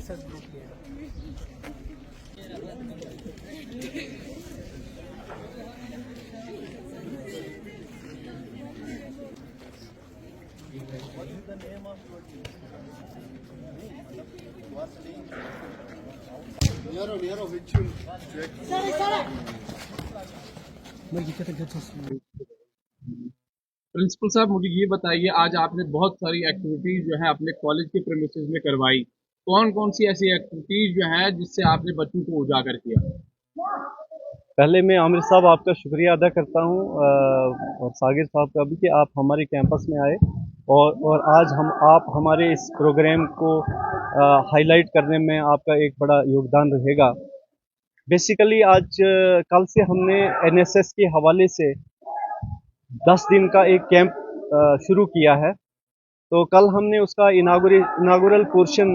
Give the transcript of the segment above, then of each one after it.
NSS group leader. What is the name of your team? What's the name? Nero, which you check? Principal साहब, मुझे ये बताइए, आज आपने बहुत सारी एक्टिविटीज जो है अपने कॉलेज के प्रेमिसेस में करवाई। कौन कौन सी ऐसी एक्टिविटीज जो है जिससे आपने बच्चों को उजागर किया? पहले मैं आमिर साहब आपका शुक्रिया अदा करता हूँ और सागिर साहब का भी कि आप हमारे कैंपस में आए और आज आप हमारे इस प्रोग्राम को हाईलाइट करने में आपका एक बड़ा योगदान रहेगा। बेसिकली आज कल से हमने एनएसएस के हवाले से 10 दिन का एक कैंप शुरू किया है। तो कल हमने उसका इनागुरल पोर्शन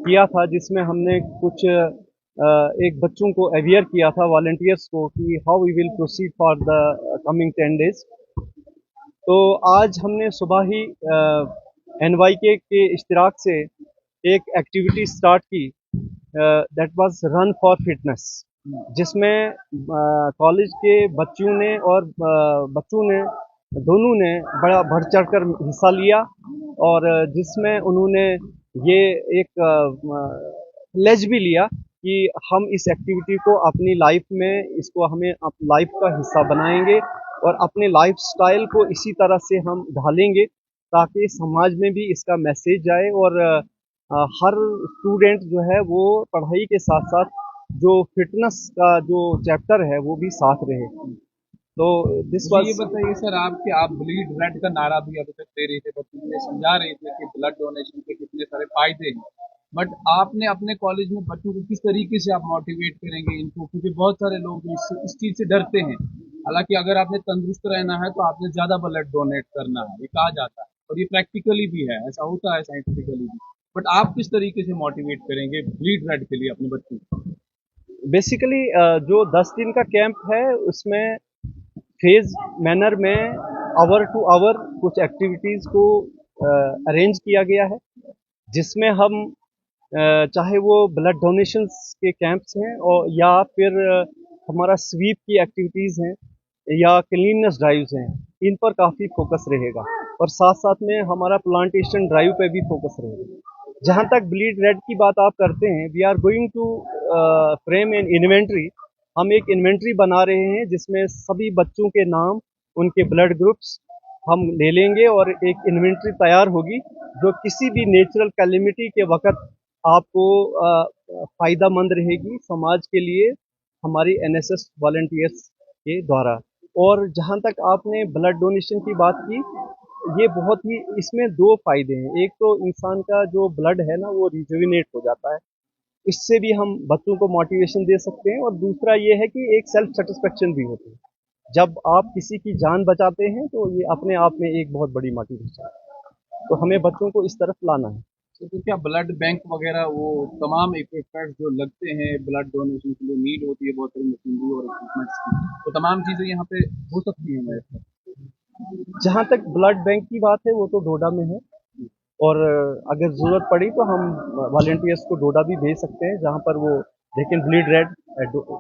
किया था, जिसमें हमने कुछ एक बच्चों को अवेयर किया था, वॉलंटियर्स को, कि how we will proceed for the coming 10 days. तो आज हमने सुबह ही एनवाईके के इश्तिराक से एक एक्टिविटी स्टार्ट की, that was run for fitness, जिसमें कॉलेज के बच्चों ने और बच्चों ने दोनों ने बड़ा बढ़ चढ़कर हिस्सा लिया और जिसमें उन्होंने ये एक प्लेज भी लिया कि हम इस एक्टिविटी को अपनी लाइफ में, इसको हमें लाइफ का हिस्सा बनाएंगे और अपने लाइफ स्टाइल को इसी तरह से हम ढालेंगे ताकि समाज में भी इसका मैसेज जाए और हर स्टूडेंट जो है वो पढ़ाई के साथ साथ जो फिटनेस का जो चैप्टर है वो भी साथ रहे। तो ये बताइए सर, आप ब्लीड रेड का नारा भी अभी तक दे रहे थे, बच्चों को समझा रहे थे कि ब्लड डोनेशन के कितने सारे फायदे हैं, बट आपने अपने कॉलेज में बच्चों को किस तरीके से आप मोटिवेट करेंगे इनको? क्योंकि बहुत सारे लोग इस चीज से डरते हैं। हालांकि अगर आपने तंदुरुस्त रहना है तो आपने ज्यादा ब्लड डोनेट करना है, ये कहा जाता है और ये प्रैक्टिकली भी है, ऐसा होता है साइंटिफिकली भी। बट आप किस तरीके से मोटिवेट करेंगे ब्लीड रेड के लिए अपने बच्चों को? बेसिकली जो 10 दिन का कैंप है उसमें फेज मैनर में आवर टू आवर कुछ एक्टिविटीज़ को अरेंज किया गया है, जिसमें हम चाहे वो ब्लड डोनेशंस के कैंप्स हैं और या फिर हमारा स्वीप की एक्टिविटीज़ हैं या क्लीननेस ड्राइव्स हैं, इन पर काफ़ी फोकस रहेगा और साथ साथ में हमारा प्लांटेशन ड्राइव पे भी फोकस रहेगा। जहाँ तक ब्लीड रेड की बात आप करते हैं, we are going to frame an inventory. हम एक इन्वेंट्री बना रहे हैं जिसमें सभी बच्चों के नाम, उनके ब्लड ग्रुप्स हम ले लेंगे और एक इन्वेंट्री तैयार होगी जो किसी भी नेचुरल कैलेमिटी के वक्त आपको फ़ायदामंद रहेगी समाज के लिए, हमारी एनएसएस वॉलंटियर्स के द्वारा। और जहाँ तक आपने ब्लड डोनेशन की बात की, ये बहुत ही, इसमें 2 फ़ायदे हैं। एक तो इंसान का जो ब्लड है ना वो रिजुविनेट हो जाता है, इससे भी हम बच्चों को मोटिवेशन दे सकते हैं और दूसरा ये है कि एक सेल्फ सेटिस्फेक्शन भी होती है। जब आप किसी की जान बचाते हैं तो ये अपने आप में एक बहुत बड़ी मोटिवेशन है, तो हमें बच्चों को इस तरफ लाना है। तो क्या ब्लड बैंक वगैरह वो तमाम इक्विपमेंट्स जो लगते हैं ब्लड डोनेशन के लिए, नीड होती है बहुत सारी मशीनरी और इक्विपमेंट्स की, तो तमाम चीज़ें यहाँ पे हो सकती हैं मेरे साथ? जहाँ तक ब्लड बैंक की बात है वो तो डोडा में है और अगर ज़रूरत पड़ी तो हम वॉलंटियर्स को डोडा भी भेज सकते हैं, जहाँ पर वो they can bleed red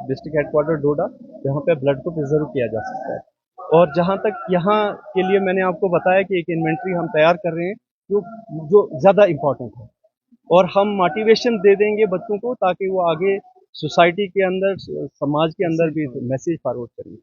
district headquarter Doda, जहाँ पे ब्लड को प्रिजर्व किया जा सकता है। और जहाँ तक यहाँ के लिए मैंने आपको बताया कि एक इन्वेंट्री हम तैयार कर रहे हैं जो ज़्यादा इम्पोर्टेंट है और हम मोटिवेशन दे देंगे बच्चों को ताकि वो आगे सोसाइटी के अंदर, समाज के अंदर भी मैसेज फॉरवर्ड करेंगे।